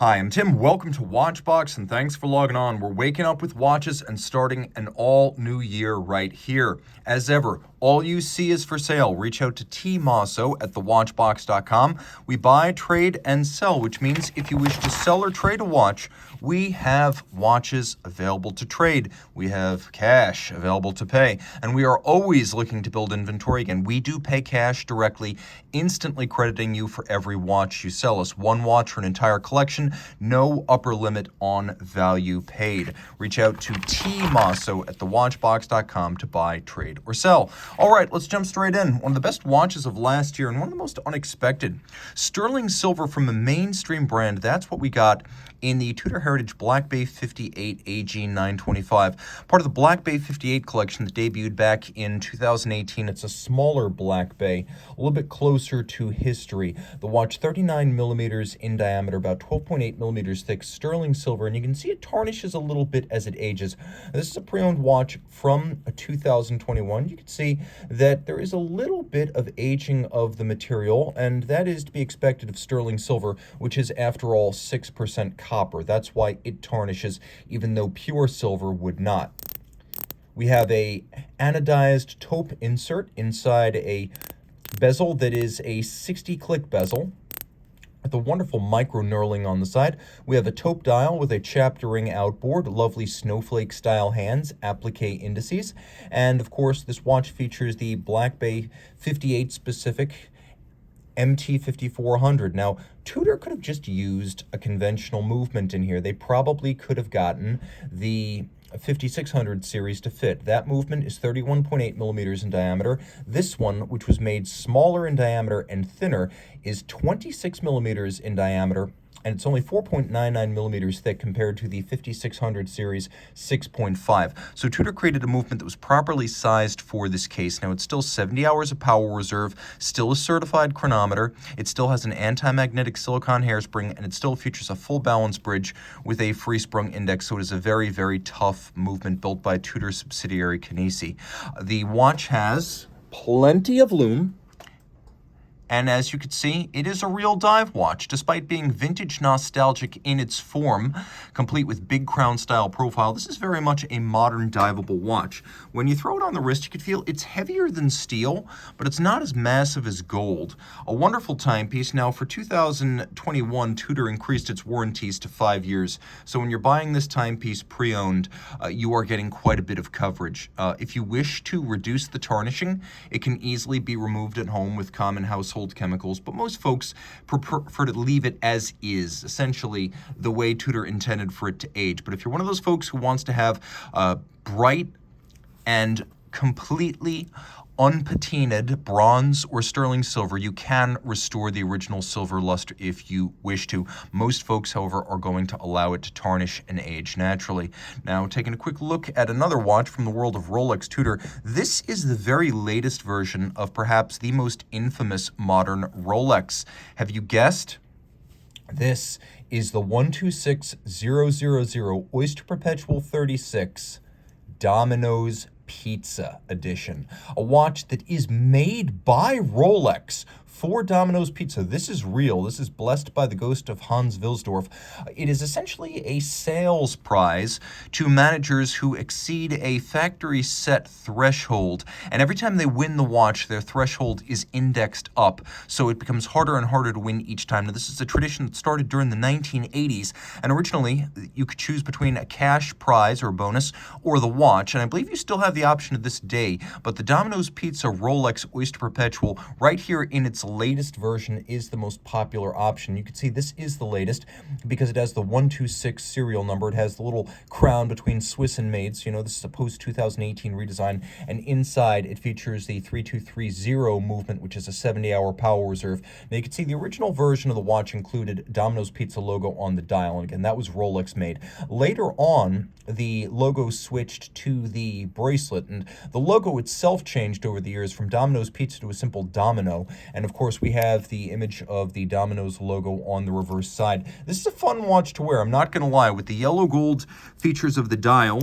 Hi, I'm Tim. Welcome to Watchbox, and thanks for logging on. We're waking up with watches and starting an all-new year right here. As ever, all you see is for sale. Reach out to tmosso at thewatchbox.com. We buy, trade, and sell, which means if you wish to sell or trade a watch, we have watches available to trade. We have cash available to pay, and we are always looking to build inventory. Again, we do pay cash directly, instantly crediting you for every watch you sell us. One watch for an entire collection, no upper limit on value paid. Reach out to tmosso at thewatchbox.com to buy, trade, or sell. All right, let's jump straight in. One of the best watches of last year and one of the most unexpected. Sterling silver from a mainstream brand. That's what we got in the Tudor Heritage Black Bay 58 Ag925. Part of the Black Bay 58 collection that debuted back in 2018. It's a smaller Black Bay, a little bit closer to history. The watch 39 millimeters in diameter, about 12.8 millimeters thick, sterling silver, and you can see it tarnishes a little bit as it ages. This is a pre-owned watch from 2021. You can see that there is a little bit of aging of the material, and that is to be expected of sterling silver, which is, after all, 6% copper. That's why it tarnishes, even though pure silver would not. We have a anodized taupe insert inside a bezel that is a 60-click bezel with a wonderful micro knurling on the side. We have a taupe dial with a chaptering outboard, lovely snowflake style hands, applique indices, and of course this watch features the Black Bay 58 specific MT5400. Now, Tudor could have just used a conventional movement in here. They probably could have gotten the 5600 series to fit. That movement is 31.8 millimeters in diameter. This one, which was made smaller in diameter and thinner, is 26 millimeters in diameter, and it's only 4.99 millimeters thick compared to the 5600 series 6.5. So Tudor created a movement that was properly sized for this case. Now, it's still 70 hours of power reserve, still a certified chronometer. It still has an anti-magnetic silicone hairspring, and it still features a full balance bridge with a free-sprung index. So it is a very, very tough movement built by Tudor subsidiary Kinesi. The watch has plenty of lume. And as you can see, it is a real dive watch, despite being vintage nostalgic in its form, complete with big crown style profile. This is very much a modern diveable watch. When you throw it on the wrist, you can feel it's heavier than steel, but it's not as massive as gold. A wonderful timepiece. Now, for 2021, Tudor increased its warranties to 5 years. So when you're buying this timepiece pre-owned, you are getting quite a bit of coverage. If you wish to reduce the tarnishing, it can easily be removed at home with common household chemicals, but most folks prefer to leave it as is, essentially the way Tudor intended for it to age. But if you're one of those folks who wants to have bright and completely unpatinaed bronze or sterling silver, you can restore the original silver luster if you wish to. Most folks, however, are going to allow it to tarnish and age naturally. Now, taking a quick look at another watch from the world of Rolex Tudor, this is the very latest version of perhaps the most infamous modern Rolex. Have you guessed? This is the 126000 Oyster Perpetual 36 Dominos Pizza Edition, a watch that is made by Rolex for Domino's Pizza. This is real. This is blessed by the ghost of Hans Wilsdorf. It is essentially a sales prize to managers who exceed a factory set threshold, and every time they win the watch, their threshold is indexed up, so it becomes harder and harder to win each time. Now, this is a tradition that started during the 1980s, and originally you could choose between a cash prize or a bonus or the watch, and I believe you still have the option to this day, but the Domino's Pizza Rolex Oyster Perpetual, right here in its latest version, is the most popular option. You can see this is the latest because it has the 126 serial number. It has the little crown between Swiss and made, so you know this is a post-2018 redesign, and inside it features the 3230 movement, which is a 70-hour power reserve. Now you can see the original version of the watch included Domino's Pizza logo on the dial, and again, that was Rolex made. Later on, the logo switched to the bracelet, and the logo itself changed over the years from Domino's Pizza to a simple domino, and of course we have the image of the Domino's logo on the reverse side. This is a fun watch to wear, I'm not going to lie, with the yellow gold features of the dial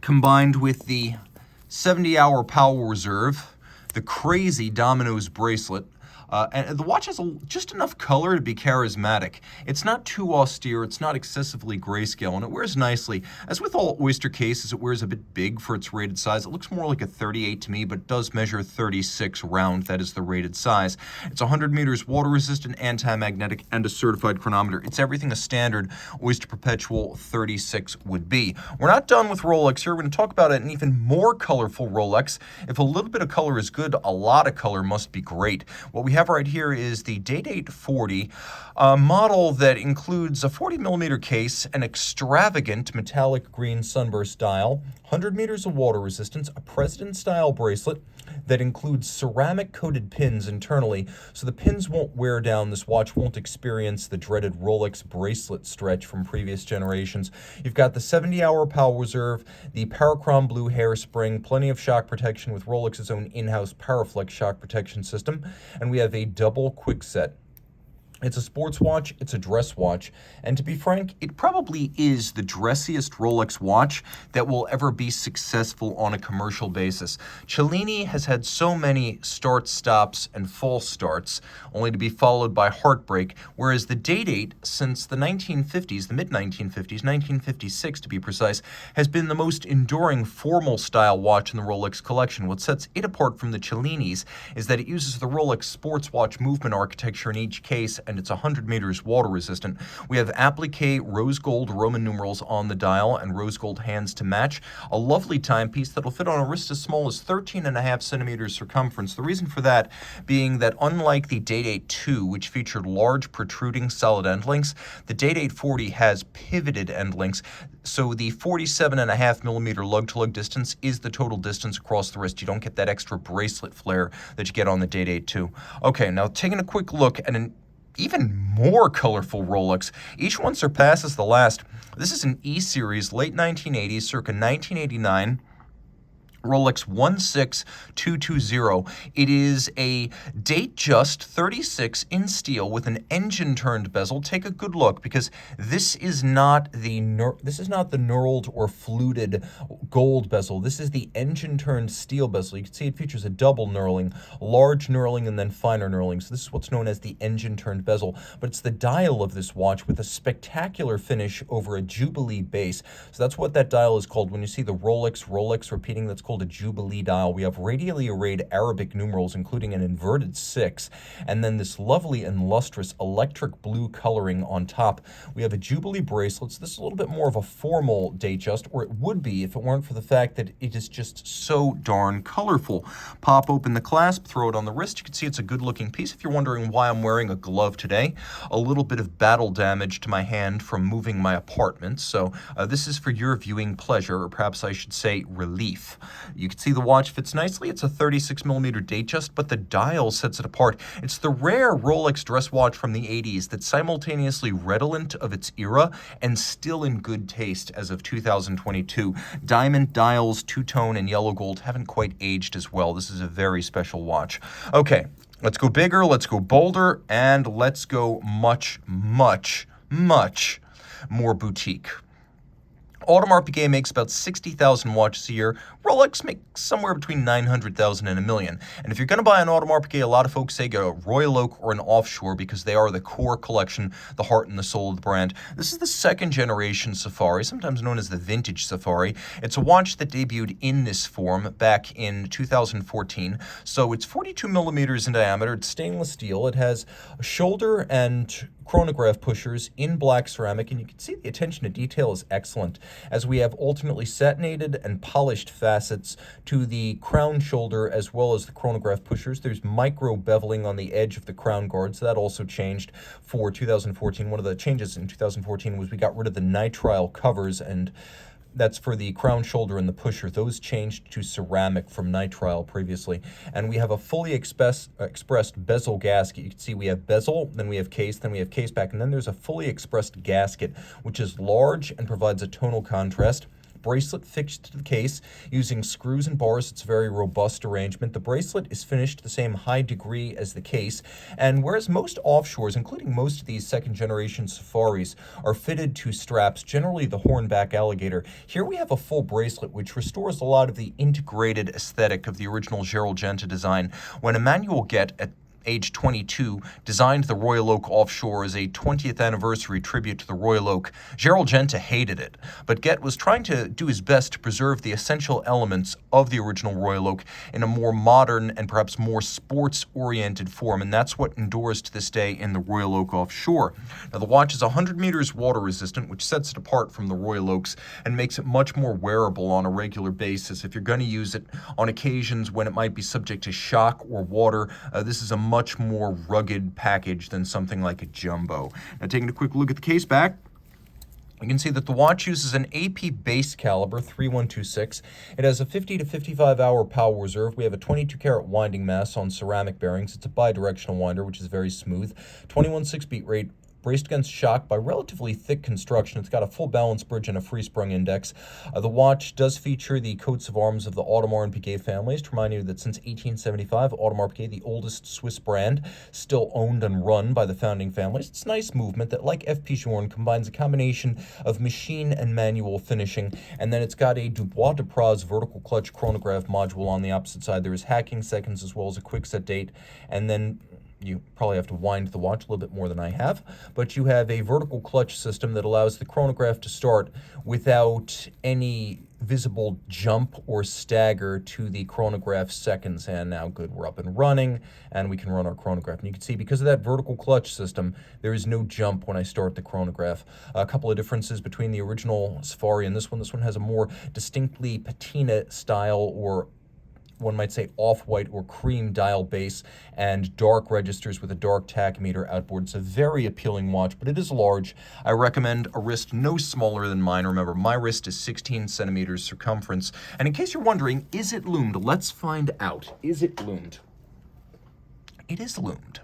combined with the 70-hour power reserve, the crazy Domino's bracelet, And the watch has just enough color to be charismatic. It's not too austere, it's not excessively grayscale, and it wears nicely. As with all Oyster cases, it wears a bit big for its rated size. It looks more like a 38 to me, but does measure 36 round. That is the rated size. It's 100 meters water resistant, anti-magnetic, and a certified chronometer. It's everything a standard Oyster Perpetual 36 would be. We're not done with Rolex here. We're going to talk about an even more colorful Rolex. If a little bit of color is good, a lot of color must be great. What we have right here is the Day Date 40, a model that includes a 40 millimeter case, an extravagant metallic green sunburst dial, 100 meters of water resistance, a president-style bracelet that includes ceramic-coated pins internally, so the pins won't wear down. This watch won't experience the dreaded Rolex bracelet stretch from previous generations. You've got the 70-hour power reserve, the Parachrom blue hairspring, plenty of shock protection with Rolex's own in-house Paraflex shock protection system, and we have a double quick set. It's a sports watch, it's a dress watch, and to be frank, it probably is the dressiest Rolex watch that will ever be successful on a commercial basis. Cellini has had so many starts, stops, and false starts, only to be followed by heartbreak, whereas the Day Date, since the 1950s, the mid-1950s, 1956 to be precise, has been the most enduring formal-style watch in the Rolex collection. What sets it apart from the Cellinis is that it uses the Rolex sports watch movement architecture in each case, and it's 100 meters water resistant. We have applique rose gold Roman numerals on the dial and rose gold hands to match. A lovely timepiece that'll fit on a wrist as small as 13.5 centimeters circumference. The reason for that being that unlike the Day Date 2, which featured large protruding solid end links, the Day Date 40 has pivoted end links. So the 47.5 millimeter lug-to-lug distance is the total distance across the wrist. You don't get that extra bracelet flare that you get on the Day Date 2. Okay, now taking a quick look at an even more colorful Rolex. Each one surpasses the last. This is an E-series, late 1980s, circa 1989. Rolex 16220. It is a Datejust 36 in steel with an engine-turned bezel. Take a good look, because this is not the knurled or fluted gold bezel. This is the engine-turned steel bezel. You can see it features a double knurling, large knurling, and then finer knurling. So this is what's known as the engine-turned bezel. But it's the dial of this watch with a spectacular finish over a Jubilee base. So that's what that dial is called. When you see the Rolex repeating, that's called a Jubilee dial. We have radially arrayed Arabic numerals, including an inverted 6, and then this lovely and lustrous electric blue coloring on top. We have a Jubilee bracelet. So this is a little bit more of a formal Datejust, or it would be if it weren't for the fact that it is just so darn colorful. Pop open the clasp, throw it on the wrist. You can see it's a good-looking piece. If you're wondering why I'm wearing a glove today, a little bit of battle damage to my hand from moving my apartment. So this is for your viewing pleasure, or perhaps I should say relief. You can see the watch fits nicely. It's a 36 millimeter Datejust, but the dial sets it apart. It's the rare Rolex dress watch from the 80s that's simultaneously redolent of its era and still in good taste as of 2022. Diamond dials, two-tone, and yellow gold haven't quite aged as well. This is a very special watch. Okay, let's go bigger, let's go bolder, and let's go much, much, much more boutique. Audemars Piguet makes about 60,000 watches a year. Rolex makes somewhere between 900,000 and a million. And if you're going to buy an Audemars Piguet, a lot of folks say get a Royal Oak or an Offshore because they are the core collection, the heart and the soul of the brand. This is the second generation Safari, sometimes known as the vintage Safari. It's a watch that debuted in this form back in 2014. So it's 42 millimeters in diameter. It's stainless steel. It has a shoulder and chronograph pushers in black ceramic, and you can see the attention to detail is excellent, as we have alternately satinated and polished facets to the crown shoulder as well as the chronograph pushers. There's micro beveling on the edge of the crown guard, so that also changed for 2014. One of the changes in 2014 was we got rid of the nitrile covers, and that's for the crown shoulder and the pusher. Those changed to ceramic from nitrile previously. And we have a fully expressed bezel gasket. You can see we have bezel, then we have case, then we have case back, and then there's a fully expressed gasket, which is large and provides a tonal contrast. Bracelet fixed to the case using screws and bars. It's a very robust arrangement. The bracelet is finished to the same high degree as the case, and whereas most offshores, including most of these second generation Safaris, are fitted to straps, generally the hornback alligator, here we have a full bracelet which restores a lot of the integrated aesthetic of the original Gerald Genta design. When Emmanuel Guet at age 22, designed the Royal Oak offshore as a 20th anniversary tribute to the Royal Oak. Gerald Genta hated it, but Get was trying to do his best to preserve the essential elements of the original Royal Oak in a more modern and perhaps more sports-oriented form, and that's what endures to this day in the Royal Oak offshore. Now, the watch is 100 meters water-resistant, which sets it apart from the Royal Oaks and makes it much more wearable on a regular basis. If you're going to use it on occasions when it might be subject to shock or water, this is a much more rugged package than something like a jumbo. Now, taking a quick look at the case back, you can see that the watch uses an AP base caliber 3126. It has a 50 to 55 hour power reserve. We have a 22 karat winding mass on ceramic bearings. It's a bidirectional winder, which is very smooth. 21.6 beat rate, braced against shock by relatively thick construction. It's got a full balance bridge and a free sprung index. The watch does feature the coats of arms of the Audemars and Piguet families, to remind you that since 1875, Audemars Piguet, the oldest Swiss brand, still owned and run by the founding families. It's a nice movement that, like F. Pigeon, combines a combination of machine and manual finishing, and then it's got a Dubois de Praz vertical clutch chronograph module on the opposite side. There is hacking seconds as well as a quick set date, and then you probably have to wind the watch a little bit more than I have, but you have a vertical clutch system that allows the chronograph to start without any visible jump or stagger to the chronograph seconds. And now, good, we're up and running, and we can run our chronograph. And you can see, because of that vertical clutch system, there is no jump when I start the chronograph. A couple of differences between the original Safari and this one. This one has a more distinctly patina style, or one might say off-white or cream dial base, and dark registers with a dark tachymeter outboard. It's a very appealing watch, but it is large. I recommend a wrist no smaller than mine. Remember, my wrist is 16 centimeters circumference. And in case you're wondering, is it loomed? Let's find out. Is it loomed? It is loomed.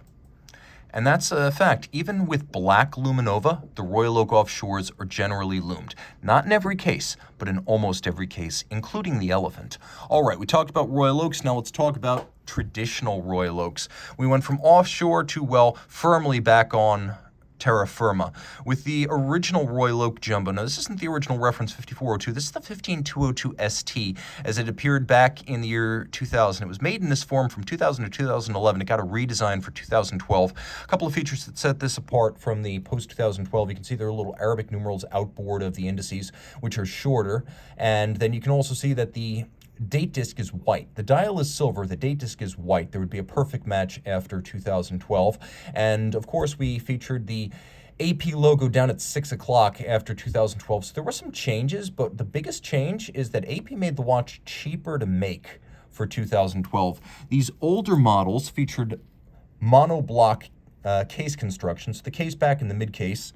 And that's a fact. Even with black Luminova, the Royal Oak offshores are generally loomed. Not in every case, but in almost every case, including the elephant. All right, we talked about Royal Oaks. Now let's talk about traditional Royal Oaks. We went from offshore to, well, firmly back on terra firma with the original Royal Oak Jumbo. Now, this isn't the original reference 5402. This is the 15202 ST as it appeared back in the year 2000. It was made in this form from 2000 to 2011. It got a redesign for 2012. A couple of features that set this apart from the post-2012. You can see there are little Arabic numerals outboard of the indices, which are shorter. And then you can also see that the date disc is white. The dial is silver. The date disc is white. There would be a perfect match after 2012. And of course, we featured the AP logo down at 6 o'clock after 2012. So there were some changes, but the biggest change is that AP made the watch cheaper to make for 2012. These older models featured monoblock case construction. So the case back and the mid case,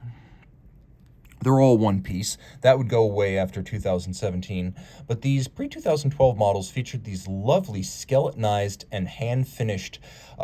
they're all one piece. That would go away after 2017. But these pre-2012 models featured these lovely skeletonized and hand-finished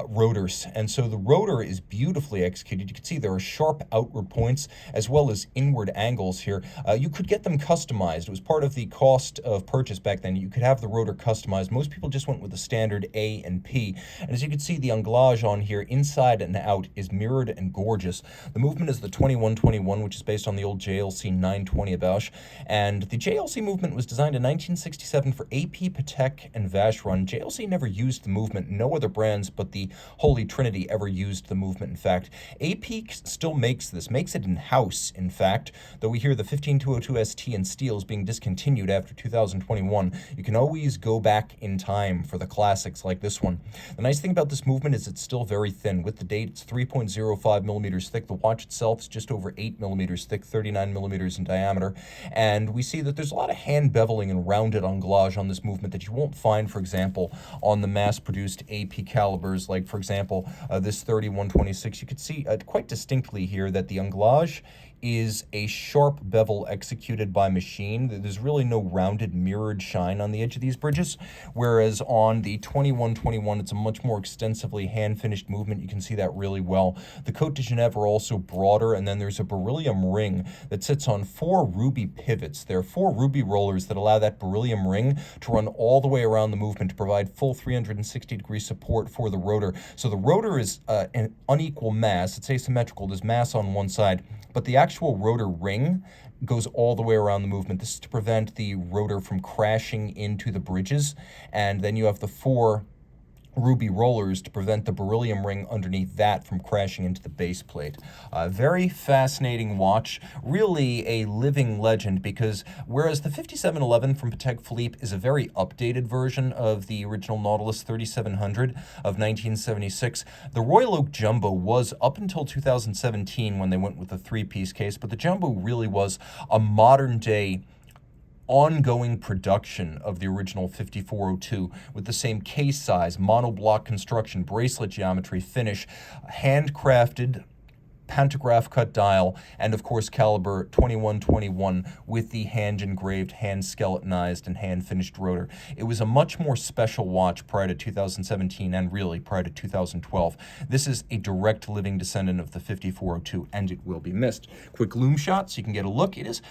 rotors. And so the rotor is beautifully executed. You can see there are sharp outward points as well as inward angles here. You could get them customized. It was part of the cost of purchase back then. You could have the rotor customized. Most people just went with the standard A and P. And as you can see, the anglage on here, inside and out, is mirrored and gorgeous. The movement is the 2121, which is based on the old JLC 920 Bausch. And the JLC movement was designed in 1967 for AP, Patek, and Vacheron. JLC never used the movement. No other brands but the Holy Trinity ever used the movement, in fact. AP still makes this, makes it in-house, in fact, though we hear the 15202 ST and steel is being discontinued after 2021. You can always go back in time for the classics like this one. The nice thing about this movement is it's still very thin. With the date, it's 3.05 millimeters thick. The watch itself is just over 8 millimeters thick, 39 millimeters in diameter. And we see that there's a lot of hand beveling and rounded anglage on this movement that you won't find, for example, on the mass-produced AP calibers, like, for example, this 3126. You could see quite distinctly here that the anglage is a sharp bevel executed by machine. There's really no rounded mirrored shine on the edge of these bridges, whereas on the 2121, it's a much more extensively hand-finished movement. You can see that really well. The Côte de Genève are also broader, and then there's a beryllium ring that sits on 4 ruby pivots. There are 4 ruby rollers that allow that beryllium ring to run all the way around the movement to provide full 360-degree support for the rotor. So the rotor is an unequal mass. It's asymmetrical. There's mass on one side, but the actual rotor ring goes all the way around the movement. This is to prevent the rotor from crashing into the bridges. And then you have the 4 ruby rollers to prevent the beryllium ring underneath that from crashing into the base plate. Very fascinating watch, really a living legend, because whereas the 5711 from Patek Philippe is a very updated version of the original Nautilus 3700 of 1976, the Royal Oak Jumbo was, up until 2017 when they went with the three-piece case, but the Jumbo really was a modern-day ongoing production of the original 5402 with the same case size, monoblock construction, bracelet geometry, finish, handcrafted pantograph cut dial, and of course caliber 2121 with the hand engraved, hand skeletonized, and hand finished rotor. It was a much more special watch prior to 2017 and really prior to 2012. This is a direct living descendant of the 5402, and it will be missed. Quick loom shot so you can get a look. It is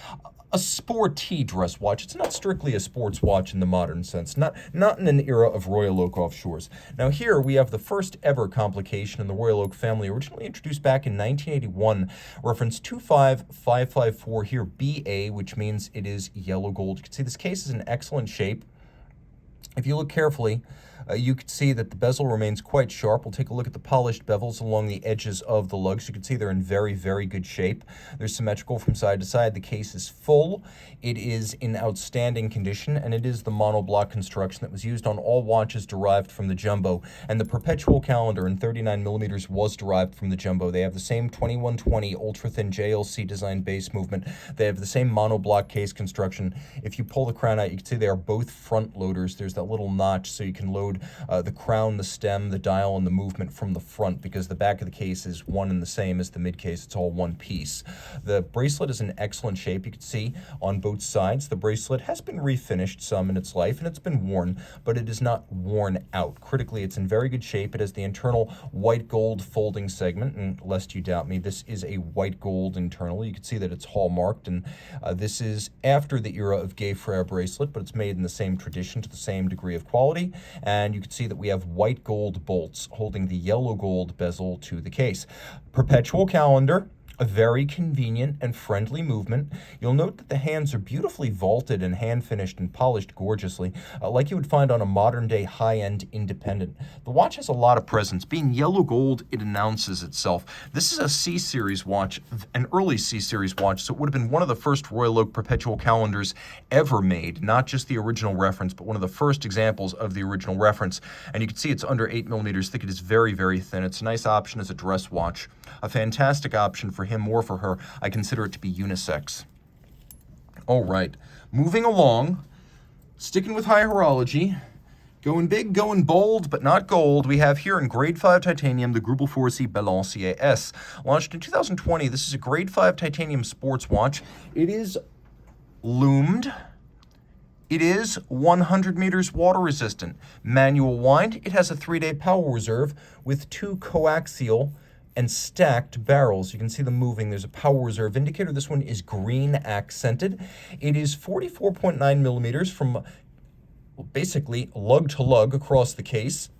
a sporty dress watch. It's not strictly a sports watch in the modern sense, not in an era of Royal Oak offshores. Now here we have the first ever complication in the Royal Oak family, originally introduced back in 1981, reference 25554 here, BA, which means it is yellow gold. You can see this case is in excellent shape. If you look carefully, you can see that the bezel remains quite sharp. We'll take a look at the polished bevels along the edges of the lugs. You can see they're in very, very good shape. They're symmetrical from side to side. The case is full. It is in outstanding condition, and it is the monoblock construction that was used on all watches derived from the Jumbo. And the Perpetual calendar in 39 millimeters was derived from the Jumbo. They have the same 2120 ultra-thin JLC design base movement. They have the same monoblock case construction. If you pull the crown out, you can see they are both front loaders. There's that little notch so you can load the crown, the stem, the dial, and the movement from the front, because the back of the case is one and the same as the mid case. It's all one piece. The bracelet is in excellent shape. You can see on both sides the bracelet has been refinished some in its life, and it's been worn, but it is not worn out. Critically, it's in very good shape. It has the internal white gold folding segment, and lest you doubt me, this is a white gold internal. You can see that it's hallmarked, and this is after the era of Gay Frere bracelet, but it's made in the same tradition to the same degree of quality. And you can see that we have white gold bolts holding the yellow gold bezel to the case. Perpetual calendar, a very convenient and friendly movement. You'll note that the hands are beautifully vaulted and hand-finished and polished gorgeously, like you would find on a modern-day high-end independent. The watch has a lot of presence. Being yellow gold, it announces itself. This is a C-Series watch, an early C-Series watch, so it would have been one of the first Royal Oak Perpetual calendars ever made, not just the original reference, but one of the first examples of the original reference. And you can see it's under 8 millimeters thick. It is very, very thin. It's a nice option as a dress watch. A fantastic option for him or for her. I consider it to be unisex. All right, moving along, sticking with high horology, going big, going bold, but not gold. We have here in grade 5 titanium the Grubel Forsey Balancier S. Launched in 2020, this is a grade 5 titanium sports watch. It is loomed. It is 100 meters water resistant. Manual wind. It has a 3-day power reserve with 2 coaxial and stacked barrels. You can see them moving. There's a power reserve indicator. This one is green accented. It is 44.9 millimeters from basically lug to lug across the case.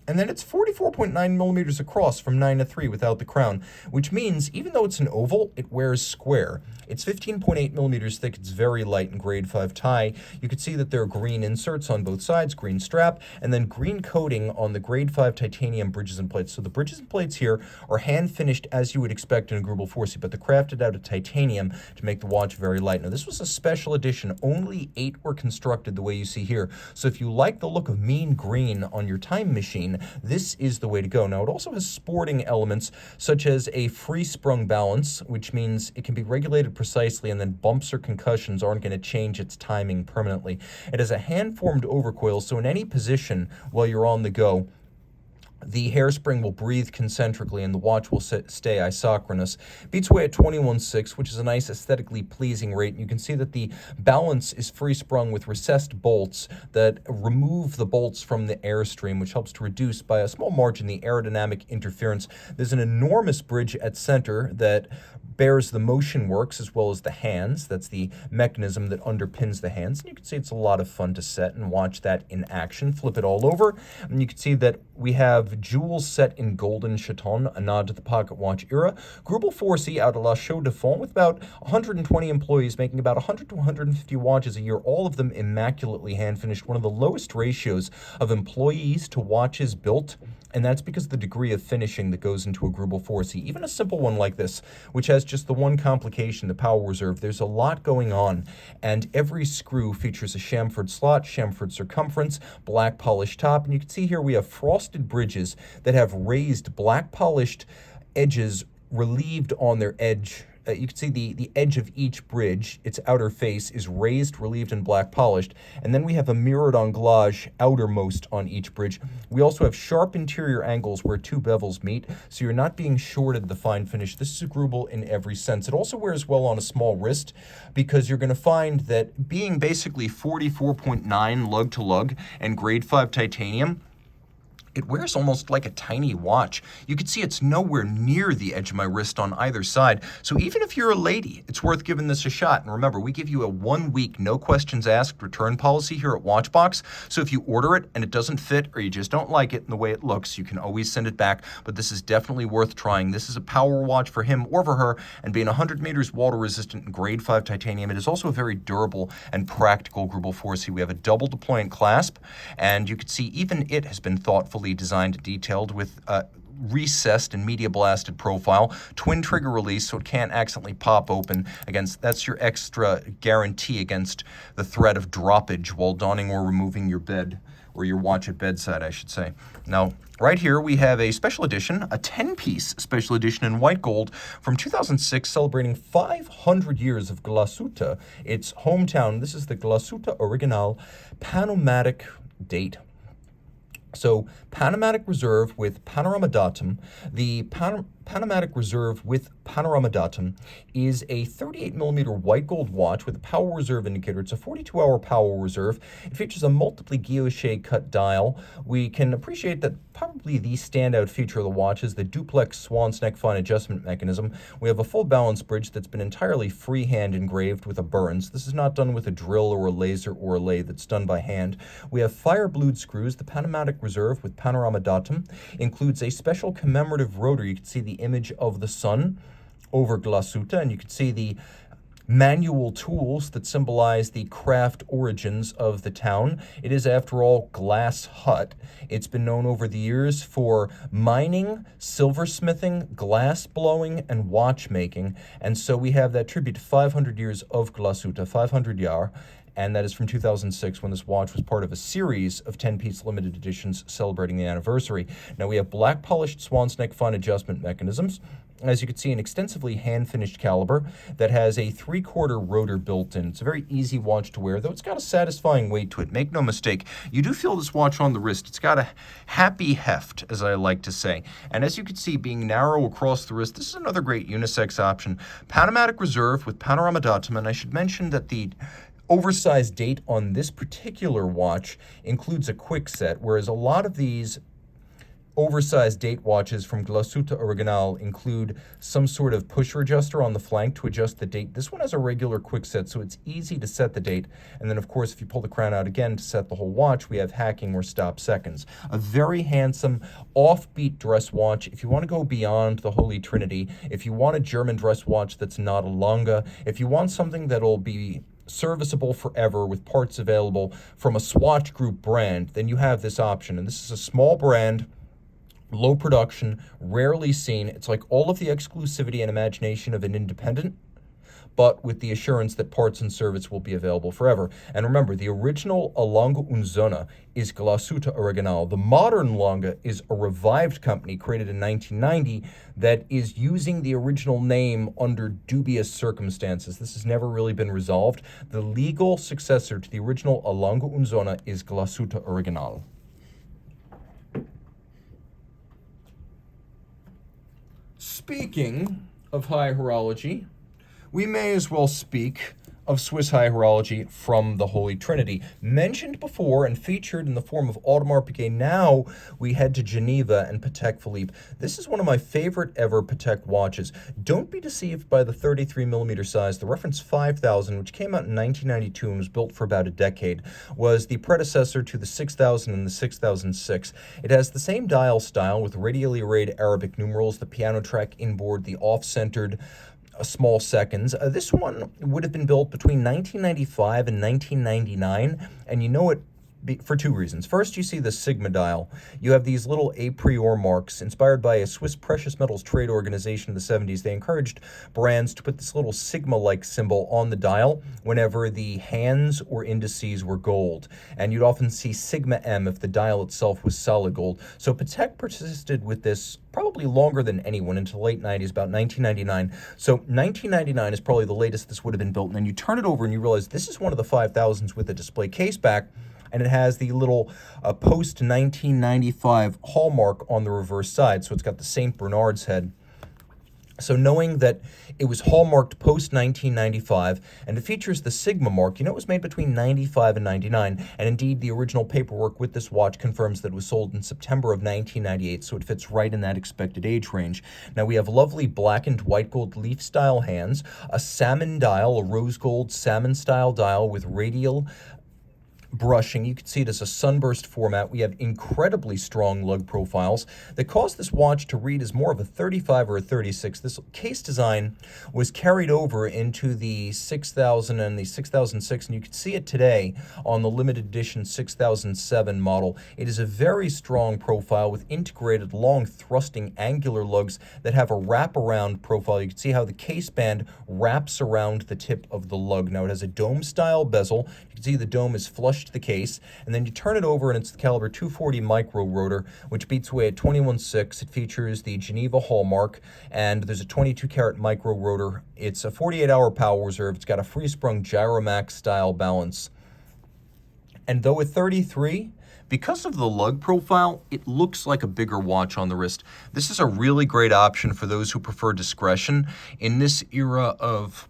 And then it's 44.9 millimeters across from 9 to 3 without the crown, which means even though it's an oval, it wears square. It's 15.8 millimeters thick. It's very light in grade 5 tie. You can see that there are green inserts on both sides, green strap, and then green coating on the grade 5 titanium bridges and plates. So the bridges and plates here are hand finished as you would expect in a Grubel Forsey, but they're crafted out of titanium to make the watch very light. Now this was a special edition. Only 8 were constructed the way you see here. So if you like the look of mean green on your time machine, this is the way to go. Now, it also has sporting elements such as a free-sprung balance, which means it can be regulated precisely, and then bumps or concussions aren't going to change its timing permanently. It has a hand-formed overcoil, so in any position while you're on the go, the hairspring will breathe concentrically and the watch will stay isochronous. Beats away at 21.6, which is a nice aesthetically pleasing rate. And you can see that the balance is free-sprung with recessed bolts that remove the bolts from the airstream, which helps to reduce by a small margin the aerodynamic interference. There's an enormous bridge at center that bears the motion works as well as the hands. That's the mechanism that underpins the hands. And you can see it's a lot of fun to set and watch that in action. Flip it all over, and you can see that we have jewels set in golden chaton, a nod to the pocket watch era. Grubel 4C out of La Chaux de Fonds with about 120 employees making about 100 to 150 watches a year, all of them immaculately hand-finished, one of the lowest ratios of employees to watches built, and that's because of the degree of finishing that goes into a Grubel 4C. Even a simple one like this, which has just the one complication, the power reserve, there's a lot going on, and every screw features a chamfered slot, chamfered circumference, black polished top, and you can see here we have frosted bridges that have raised black polished edges relieved on their edge. You can see the edge of each bridge, its outer face, is raised, relieved, and black polished. And then we have a mirrored anglage outermost on each bridge. We also have sharp interior angles where two bevels meet, so you're not being shorted the fine finish. This is a Grubel in every sense. It also wears well on a small wrist because you're going to find that being basically 44.9 lug to lug and grade 5 titanium, it wears almost like a tiny watch. You can see it's nowhere near the edge of my wrist on either side. So even if you're a lady, it's worth giving this a shot. And remember, we give you a 1-week, no questions asked return policy here at Watchbox. So if you order it and it doesn't fit or you just don't like it in the way it looks, you can always send it back. But this is definitely worth trying. This is a power watch for him or for her, and being 100 meters water resistant and grade 5 titanium, it is also a very durable and practical Grubel 4C. We have a double deployant clasp, and you can see even it has been thoughtfully designed and detailed with recessed and media blasted profile, twin trigger release so it can't accidentally pop open. That's your extra guarantee against the threat of droppage while donning or removing your bed, or your watch at bedside, I should say. Now, right here we have a special edition, a 10-piece special edition in white gold from 2006, celebrating 500 years of Glasuta, its hometown. This is the Glasuta Original Panomatic Date. So Panamatic Reserve with Panorama Datum. The Panamatic Reserve with Panorama Datum is a 38mm white gold watch with a power reserve indicator. It's a 42-hour power reserve. It features a multiply guilloche cut dial. We can appreciate that probably the standout feature of the watch is the duplex swan's neck fine adjustment mechanism. We have a full balance bridge that's been entirely freehand engraved with a burns. This is not done with a drill or a laser or a lathe. That's done by hand. We have fire blued screws. The Panamatic Reserve with Panorama Datum includes a special commemorative rotor. You can see the image of the sun over Glasuta, and you can see the manual tools that symbolize the craft origins of the town. It is, after all, glass hut. It's been known over the years for mining, silversmithing, glass blowing, and watchmaking. And so we have that tribute to 500 years of Glasuta, 500 Jahr. And that is from 2006, when this watch was part of a series of 10-piece limited editions celebrating the anniversary. Now we have black polished swan's neck fine adjustment mechanisms. As you can see, an extensively hand-finished caliber that has a 3/4 rotor built in. It's a very easy watch to wear, though it's got a satisfying weight to it. Make no mistake, you do feel this watch on the wrist. It's got a happy heft, as I like to say. And as you can see, being narrow across the wrist, this is another great unisex option. Panamatic Reserve with Panorama Datum, and I should mention that the oversized date on this particular watch includes a quick set, whereas a lot of these oversized date watches from Glasuta Original include some sort of pusher adjuster on the flank to adjust the date. This one has a regular quick set, so it's easy to set the date. And then, of course, if you pull the crown out again to set the whole watch, we have hacking or stop seconds. A very handsome, offbeat dress watch. If you want to go beyond the Holy Trinity, if you want a German dress watch that's not a Longa, if you want something that'll be serviceable forever with parts available from a Swatch Group brand, then you have this option. And this is a small brand, low production, rarely seen. It's like all of the exclusivity and imagination of an independent, but with the assurance that parts and service will be available forever. And remember, the original A Longa Unzona is Glasuta Original. The modern Longa is a revived company created in 1990 that is using the original name under dubious circumstances. This has never really been resolved. The legal successor to the original A Longa Unzona is Glasuta Original. Speaking of high horology, we may as well speak of Swiss high horology from the Holy Trinity. Mentioned before and featured in the form of Audemars Piguet. Now we head to Geneva and Patek Philippe. This is one of my favorite ever Patek watches. Don't be deceived by the 33mm size. The reference 5000, which came out in 1992 and was built for about a decade, was the predecessor to the 6000 and the 6006. It has the same dial style with radially arrayed Arabic numerals, the piano track inboard, the off-centered small seconds. This one would have been built between 1995 and 1999, and you know it for two reasons. First, you see the Sigma dial. You have these little a priori marks inspired by a Swiss precious metals trade organization in the 70s. They encouraged brands to put this little Sigma-like symbol on the dial whenever the hands or indices were gold. And you'd often see Sigma M if the dial itself was solid gold. So Patek persisted with this probably longer than anyone into the late 90s, about 1999. So 1999 is probably the latest this would have been built. And then you turn it over and you realize this is one of the 5000s with a display case back, and it has the little post-1995 hallmark on the reverse side. So it's got the St. Bernard's head. So knowing that it was hallmarked post-1995 and it features the Sigma mark, you know it was made between 95 and 99. And indeed, the original paperwork with this watch confirms that it was sold in September of 1998, so it fits right in that expected age range. Now we have lovely black and white gold leaf-style hands, a salmon dial, a rose gold salmon-style dial with radial brushing. You can see it as a sunburst format. We have incredibly strong lug profiles that cause this watch to read as more of a 35 or a 36. This case design was carried over into the 6000 and the 6006, and you can see it today on the limited edition 6007 model. It is a very strong profile with integrated long thrusting angular lugs that have a wraparound profile. You can see how the case band wraps around the tip of the lug. Now it has a dome style bezel. You can see the dome is flush to the case, and then you turn it over and it's the caliber 240 micro rotor, which beats away at 21.6. It features the Geneva hallmark, and there's a 22 karat micro rotor. It's a 48-hour power reserve. It's got a free sprung Gyromax style balance. And though at 33, because of the lug profile, it looks like a bigger watch on the wrist. This is a really great option for those who prefer discretion in this era of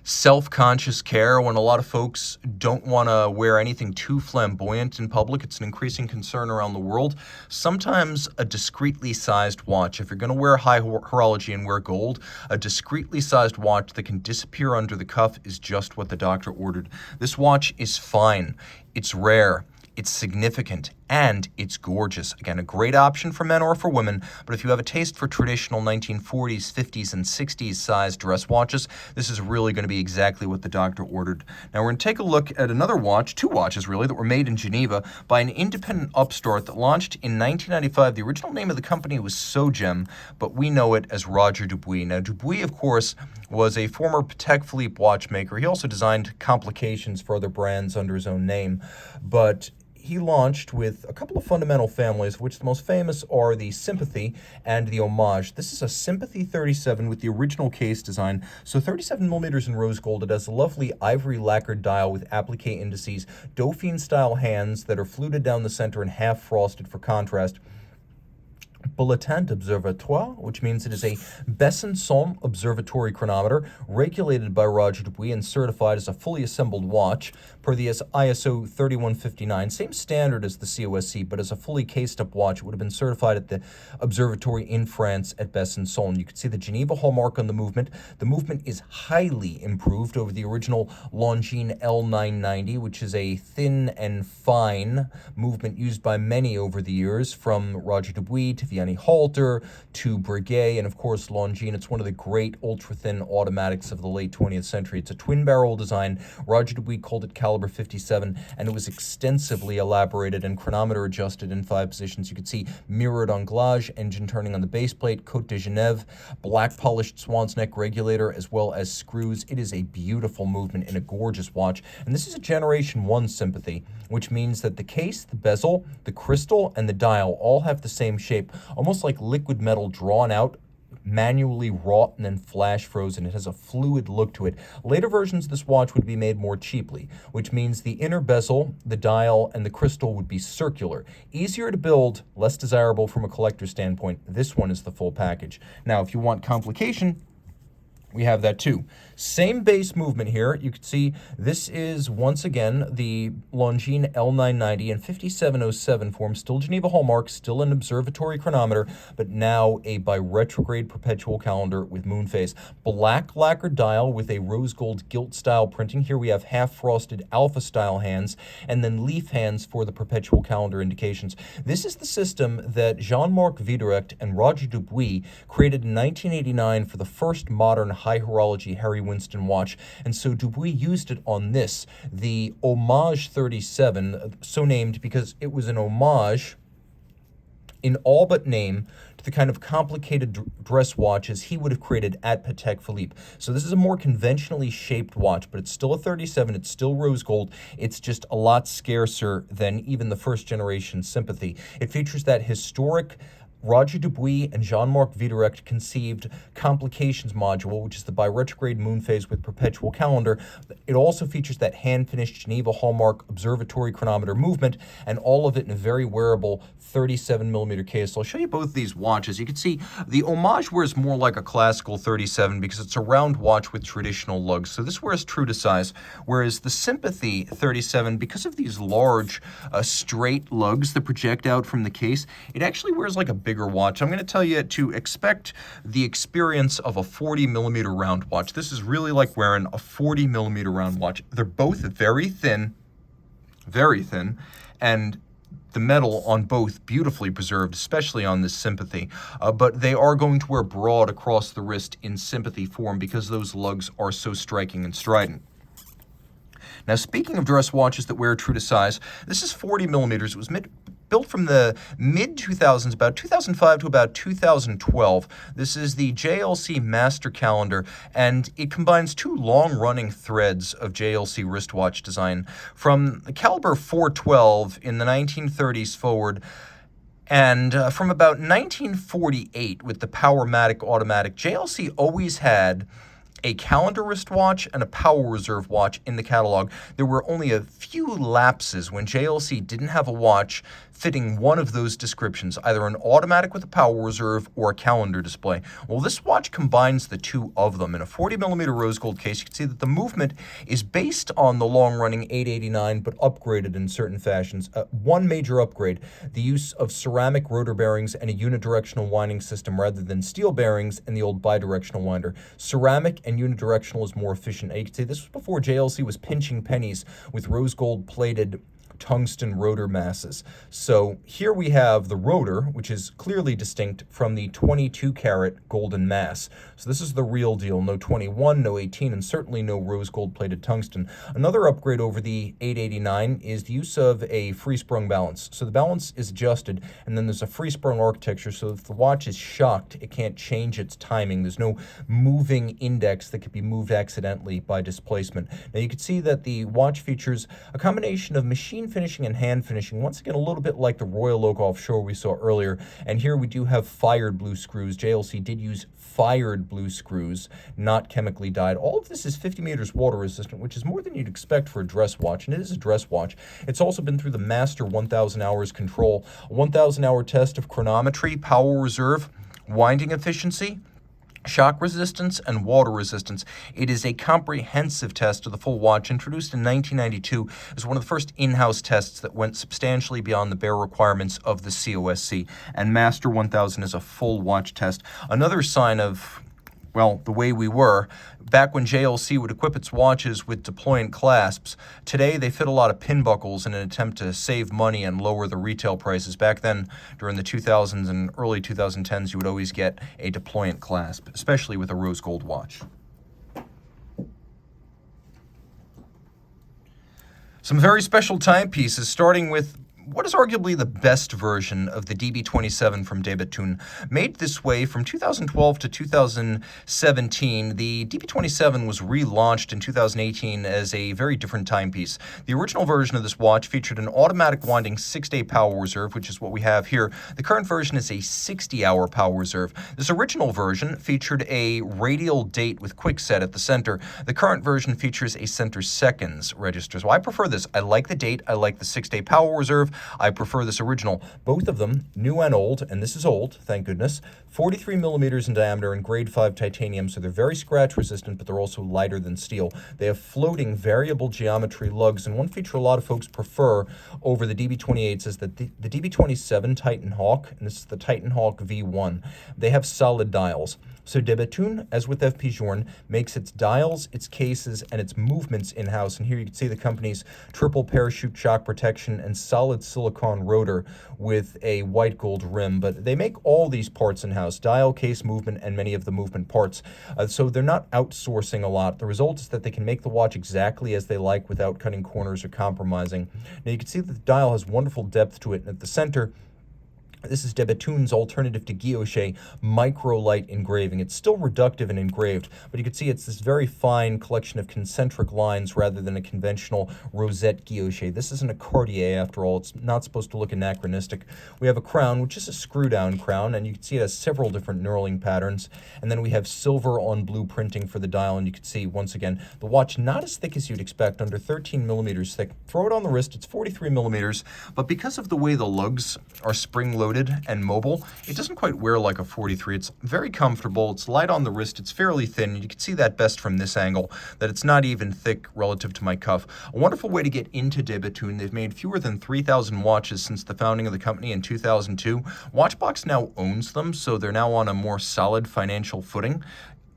self-conscious care, when a lot of folks don't want to wear anything too flamboyant in public. It's an increasing concern around the world. Sometimes a discreetly sized watch, if you're going to wear high horology and wear gold, a discreetly sized watch that can disappear under the cuff is just what the doctor ordered. This watch is fine. It's rare. It's significant, and it's gorgeous. Again, a great option for men or for women, but if you have a taste for traditional 1940s, 50s, and 60s size dress watches, this is really going to be exactly what the doctor ordered. Now we're going to take a look at another watch, two watches really, that were made in Geneva by an independent upstart that launched in 1995. The original name of the company was Sogem, but we know it as Roger Dubois. Now Dubois, of course, was a former Patek Philippe watchmaker. He also designed complications for other brands under his own name, but he launched with a couple of fundamental families, of which the most famous are the Sympathy and the Homage. This is a Sympathy 37 with the original case design. So 37mm in rose gold. It has a lovely ivory lacquered dial with applique indices, Dauphine-style hands that are fluted down the center and half frosted for contrast. Bulletin d'Observatoire, which means it is a Besançon observatory chronometer regulated by Roger Dubois and certified as a fully assembled watch per the ISO 3159, same standard as the COSC, but as a fully cased-up watch. It would have been certified at the observatory in France at Besançon. You can see the Geneva hallmark on the movement. The movement is highly improved over the original Longines L990, which is a thin and fine movement used by many over the years, from Roger Dubois to Vianney Halter to Breguet, and of course Longines. It's one of the great ultra-thin automatics of the late 20th century. It's a twin-barrel design. Roger Dubois called it caliber 57, and it was extensively elaborated and chronometer adjusted in 5 positions. You could see mirrored anglage, engine turning on the base plate, Côte de Genève, black polished swan's neck regulator, as well as screws. It is a beautiful movement in a gorgeous watch, and this is a Generation 1 Sympathy, which means that the case, the bezel, the crystal, and the dial all have the same shape, almost like liquid metal drawn out, manually wrought and then flash frozen. It has a fluid look to it. Later versions of this watch would be made more cheaply, which means the inner bezel, the dial, and the crystal would be circular. Easier to build, less desirable from a collector's standpoint. This one is the full package. Now, if you want complication, we have that too. Same base movement here. You can see this is, once again, the Longines L990 in 5707 form, still Geneva hallmark, still an observatory chronometer, but now a bi-retrograde perpetual calendar with moon phase. Black lacquer dial with a rose gold gilt style printing. Here we have half-frosted alpha style hands, and then leaf hands for the perpetual calendar indications. This is the system that Jean-Marc Viderecht and Roger Dubois created in 1989 for the first modern high horology Harry Winston watch, and so Dubois used it on this, the Homage 37, so named because it was an homage in all but name to the kind of complicated dress watches he would have created at Patek Philippe. So this is a more conventionally shaped watch, but it's still a 37, it's still rose gold, it's just a lot scarcer than even the first generation Sympathy. It features that historic Roger Dubois and Jean-Marc Viderecht conceived complications module, which is the bi-retrograde moon phase with perpetual calendar. It also features that hand-finished Geneva hallmark observatory chronometer movement, and all of it in a very wearable 37mm case. So I'll show you both these watches. You can see the Homage wears more like a classical 37 because it's a round watch with traditional lugs. So this wears true to size, whereas the Sympathy 37, because of these large straight lugs that project out from the case, it actually wears like a bigger watch. I'm going to tell you to expect the experience of a 40mm round watch. This is really like wearing a 40mm round watch. They're both very thin, and the metal on both beautifully preserved, especially on this Sympathy, but they are going to wear broad across the wrist in Sympathy form because those lugs are so striking and strident. Now, speaking of dress watches that wear true to size, this is 40mm. It was built from the mid-2000s, about 2005 to about 2012. This is the JLC Master Calendar, and it combines two long-running threads of JLC wristwatch design. From the caliber 412 in the 1930s forward, and from about 1948 with the Powermatic automatic, JLC always had a calendar wristwatch and a power reserve watch in the catalog. There were only a few lapses when JLC didn't have a watch fitting one of those descriptions, either an automatic with a power reserve or a calendar display. Well, this watch combines the two of them. In a 40mm rose gold case, you can see that the movement is based on the long-running 889, but upgraded in certain fashions. One major upgrade, the use of ceramic rotor bearings and a unidirectional winding system rather than steel bearings and the old bidirectional winder. Ceramic and unidirectional is more efficient. And you can see this was before JLC was pinching pennies with rose gold plated tungsten rotor masses. So here we have the rotor, which is clearly distinct from the 22-carat golden mass. So this is the real deal. No 21, no 18, and certainly no rose gold plated tungsten. Another upgrade over the 889 is the use of a free-sprung balance. So the balance is adjusted, and then there's a free-sprung architecture, so if the watch is shocked, it can't change its timing. There's no moving index that could be moved accidentally by displacement. Now you can see that the watch features a combination of machine finishing and hand finishing, once again a little bit like the Royal Oak offshore we saw earlier, and here we do have fired blue screws. JLC did use fired blue screws, not chemically dyed. All of this is 50 meters water resistant, which is more than you'd expect for a dress watch, and it is a dress watch. It's also been through the Master 1000 hours control, a 1000 hour test of chronometry, power reserve, winding efficiency, shock resistance, and water resistance. It is a comprehensive test of the full watch, introduced in 1992 as one of the first in-house tests that went substantially beyond the bare requirements of the COSC, and Master 1000 is a full watch test. Another sign of, well, the way we were, back when JLC would equip its watches with deployant clasps, today they fit a lot of pin buckles in an attempt to save money and lower the retail prices. Back then, during the 2000s and early 2010s, you would always get a deployant clasp, especially with a rose gold watch. Some very special timepieces, starting with what is arguably the best version of the DB27 from Debetun. Made this way from 2012 to 2017, the DB27 was relaunched in 2018 as a very different timepiece. The original version of this watch featured an automatic winding 6-day power reserve, which is what we have here. The current version is a 60-hour power reserve. This original version featured a radial date with quick set at the center. The current version features a center seconds register. So I prefer this. I like the date. I like the 6-day power reserve. I prefer this original. Both of them, new and old, and this is old, thank goodness, 43 millimeters in diameter and grade 5 titanium, so they're very scratch resistant, but they're also lighter than steel. They have floating variable geometry lugs, and one feature a lot of folks prefer over the DB28s is that the DB27 Titan Hawk, and this is the Titan Hawk V1, they have solid dials. So de Bethune, as with FP Journe, makes its dials, its cases, and its movements in-house. And here you can see the company's triple parachute shock protection and solid silicone rotor with a white gold rim. But they make all these parts in-house, dial, case, movement, and many of the movement parts. So they're not outsourcing a lot. The result is that they can make the watch exactly as they like without cutting corners or compromising. Now you can see that the dial has wonderful depth to it, and at the center, this is de Bethune's alternative to guilloche micro-light engraving. It's still reductive and engraved, but you can see it's this very fine collection of concentric lines rather than a conventional rosette guilloche. This isn't a Cartier after all. It's not supposed to look anachronistic. We have a crown, which is a screw-down crown, and you can see it has several different knurling patterns. And then we have silver on blue printing for the dial, and you can see, once again, the watch not as thick as you'd expect, under 13 millimeters thick. Throw it on the wrist, it's 43 millimeters, but because of the way the lugs are spring-loaded and mobile, it doesn't quite wear like a 43. It's very comfortable, it's light on the wrist, it's fairly thin. You can see that best from this angle, that it's not even thick relative to my cuff. A wonderful way to get into de Bethune. They've made fewer than 3,000 watches since the founding of the company in 2002. Watchbox now owns them, so they're now on a more solid financial footing.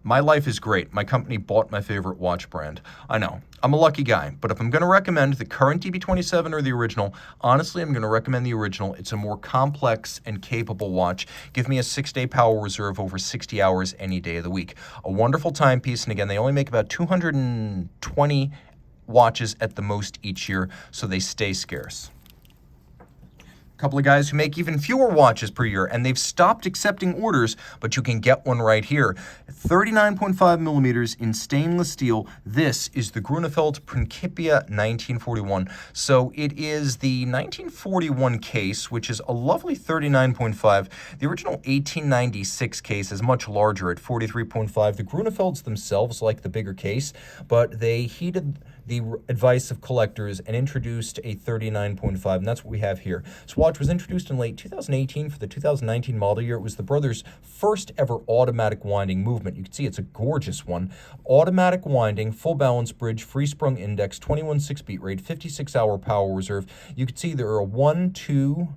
My life is great. My company bought my favorite watch brand. I know, I'm a lucky guy, but if I'm going to recommend the current DB27 or the original, honestly, I'm going to recommend the original. It's a more complex and capable watch. Give me a 6-day power reserve over 60 hours any day of the week. A wonderful timepiece, and again, they only make about 220 watches at the most each year, so they stay scarce. Couple of guys who make even fewer watches per year, and they've stopped accepting orders, but you can get one right here. 39.5 millimeters in stainless steel. This is the Grunerfelt Principia 1941. So it is the 1941 case, which is a lovely 39.5. The original 1896 case is much larger at 43.5. The Grunerfelts themselves like the bigger case, but they heeded the advice of collectors and introduced a 39.5, and that's what we have here. This watch was introduced in late 2018 for the 2019 model year. It was the brothers' first ever automatic winding movement. You can see it's a gorgeous one. Automatic winding, full balance bridge, free sprung index, 21.6 beat rate, 56-hour power reserve. You can see there are 1, 2,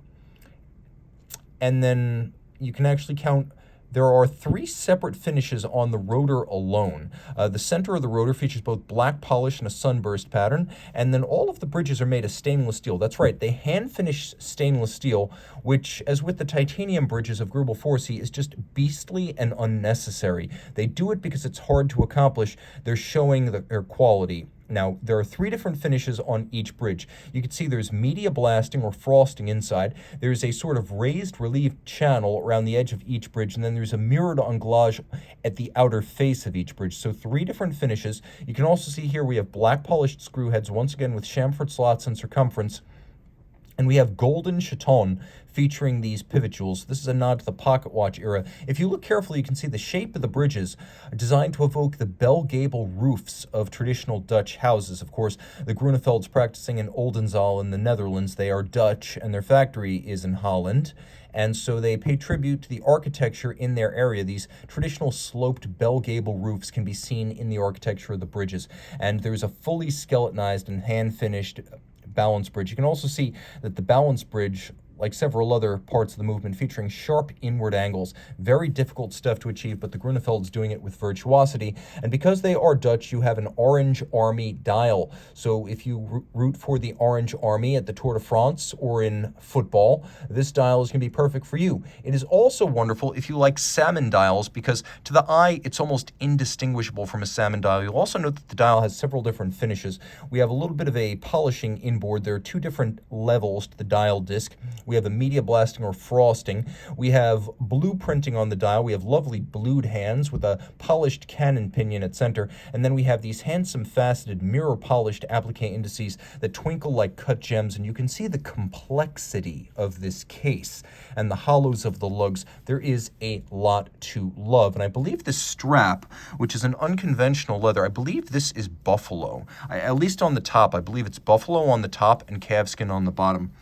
and then you can actually count. There are 3 separate finishes on the rotor alone. The center of the rotor features both black polish and a sunburst pattern, and then all of the bridges are made of stainless steel. That's right, they hand-finish stainless steel, which, as with the titanium bridges of Grubel Forsey, is just beastly and unnecessary. They do it because it's hard to accomplish. They're showing their quality. Now, there are 3 different finishes on each bridge. You can see there's media blasting or frosting inside. There's a sort of raised relieved channel around the edge of each bridge, and then there's a mirrored anglage at the outer face of each bridge. So 3 different finishes. You can also see here we have black polished screw heads, once again with chamfered slots and circumference. And we have golden chaton featuring these pivot jewels. This is a nod to the pocket watch era. If you look carefully, you can see the shape of the bridges designed to evoke the bell gable roofs of traditional Dutch houses. Of course, the Grunefelds practicing in Oldenzaal in the Netherlands. They are Dutch, and their factory is in Holland. And so they pay tribute to the architecture in their area. These traditional sloped bell gable roofs can be seen in the architecture of the bridges. And there's a fully skeletonized and hand-finished balance bridge. You can also see that the balance bridge, like several other parts of the movement, featuring sharp inward angles. Very difficult stuff to achieve, but the Grunefeld's doing it with virtuosity. And because they are Dutch, you have an Orange Army dial. So if you root for the Orange Army at the Tour de France or in football, this dial is going to be perfect for you. It is also wonderful if you like salmon dials, because to the eye, it's almost indistinguishable from a salmon dial. You'll also note that the dial has several different finishes. We have a little bit of a polishing inboard. There are 2 different levels to the dial disc. We have a media blasting or frosting. We have blue printing on the dial. We have lovely blued hands with a polished cannon pinion at center. And then we have these handsome faceted mirror polished applique indices that twinkle like cut gems. And you can see the complexity of this case and the hollows of the lugs. There is a lot to love. And I believe this strap, which is an unconventional leather, I believe this is buffalo. At least on the top, I believe it's buffalo on the top and calfskin on the bottom.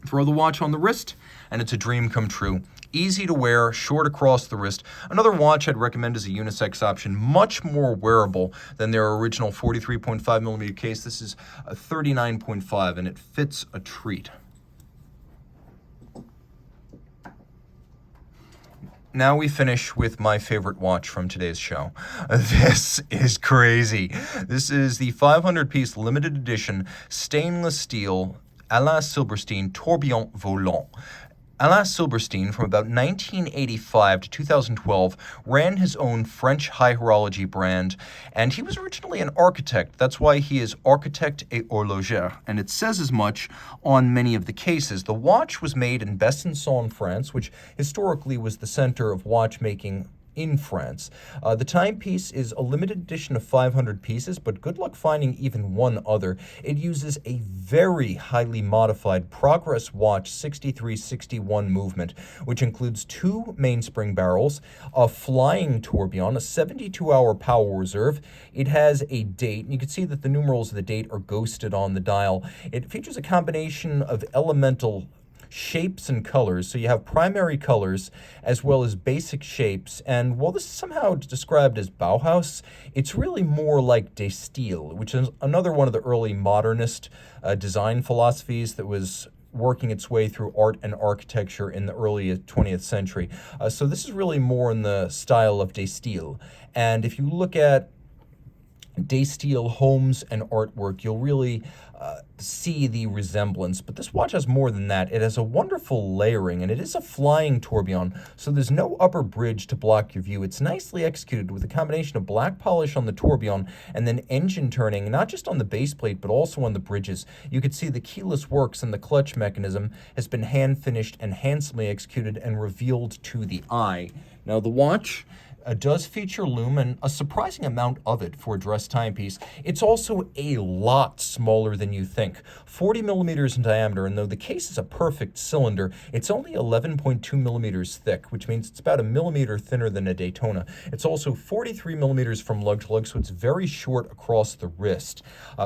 Throw the watch on the wrist, and it's a dream come true. Easy to wear, short across the wrist. Another watch I'd recommend as a unisex option, much more wearable than their original 43.5 millimeter case. This is a 39.5, and it fits a treat. Now we finish with my favorite watch from today's show. This is crazy. This is the 500-piece limited edition stainless steel Alain Silberstein Tourbillon Volant. Alain Silberstein, from about 1985 to 2012, ran his own French high horology brand, and he was originally an architect. That's why he is architect et horloger, and it says as much on many of the cases. The watch was made in Besançon, France, which historically was the center of watchmaking in France. The timepiece is a limited edition of 500 pieces, but good luck finding even one other. It uses a very highly modified Progress Watch 6361 movement, which includes 2 mainspring barrels, a flying tourbillon, a 72-hour power reserve. It has a date, and you can see that the numerals of the date are ghosted on the dial. It features a combination of elemental shapes and colors. So you have primary colors as well as basic shapes. And while this is somehow described as Bauhaus, it's really more like de style, which is another one of the early modernist design philosophies that was working its way through art and architecture in the early 20th century. So this is really more in the style of de style. And if you look at de style homes and artwork, you'll really see the resemblance. But this watch has more than that. It has a wonderful layering, and it is a flying tourbillon, so there's no upper bridge to block your view. It's nicely executed with a combination of black polish on the tourbillon and then engine turning, not just on the base plate, but also on the bridges. You could see the keyless works and the clutch mechanism has been hand-finished and handsomely executed and revealed to the eye. Now, the watch does feature lume, and a surprising amount of it for a dress timepiece. It's also a lot smaller than you think, 40 millimeters in diameter, and though the case is a perfect cylinder, it's only 11.2 millimeters thick, which means it's about a millimeter thinner than a Daytona. It's also 43 millimeters from lug to lug, so it's very short across the wrist.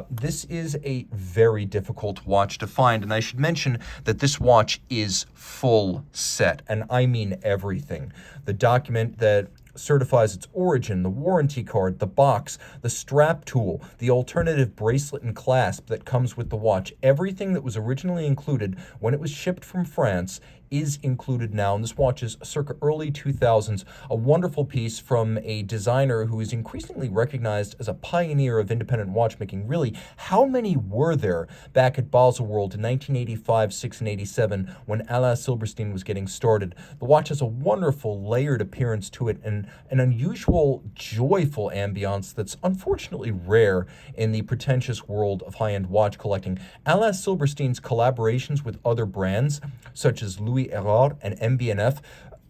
This is a very difficult watch to find, and I should mention that this watch is full set, and I mean everything. The document that certifies its origin, the warranty card, the box, the strap tool, the alternative bracelet and clasp that comes with the watch. Everything that was originally included when it was shipped from France is included now, and this watch is circa early 2000s, a wonderful piece from a designer who is increasingly recognized as a pioneer of independent watchmaking. Really, how many were there back at Baselworld in 1985, 6, and 87 when Alain Silberstein was getting started? The watch has a wonderful layered appearance to it and an unusual, joyful ambiance that's unfortunately rare in the pretentious world of high-end watch collecting. Alain Silberstein's collaborations with other brands, such as Louis Erard and MB&F,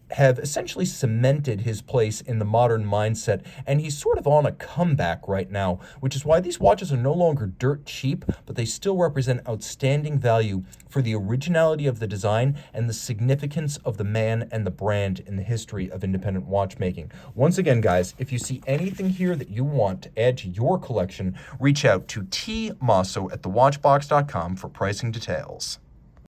have essentially cemented his place in the modern mindset, and he's sort of on a comeback right now, which is why these watches are no longer dirt cheap, but they still represent outstanding value for the originality of the design and the significance of the man and the brand in the history of independent watchmaking. Once again, guys, if you see anything here that you want to add to your collection, reach out to tmosso@thewatchbox.com for pricing details.